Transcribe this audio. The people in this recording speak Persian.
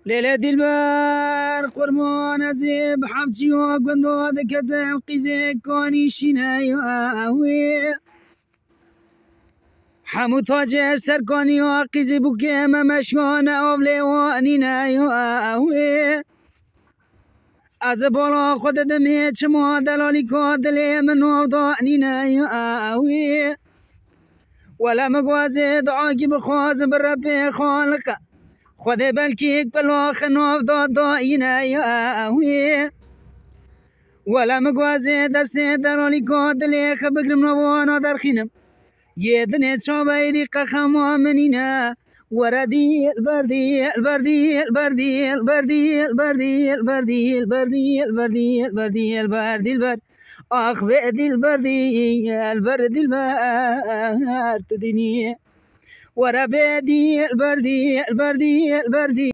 ليلة دلبر قرمان زيب حفتي وقندو ذكتم قيزي كوني شنايوي حمو تاج سركاني وقيزي بكيم مشوانا أوليواني نايوي از بالا خود دمی چما دلالی که دلی منو دانی نايوي ولا مقوازي دعاكي بخواز برب خالق خود بلكيك بلا خناف داينا ياوي ولا مقوازي دستي دلالي كادلي خبقرم نوانا درخينم يدني تشابيدي قخما منينا وردي البردي البردي البردي البردي البردي البردي البردي البردي البردي البردي البردي آخ بدي البردي البرد البرد تدني ورا بدي البردي البردي البردي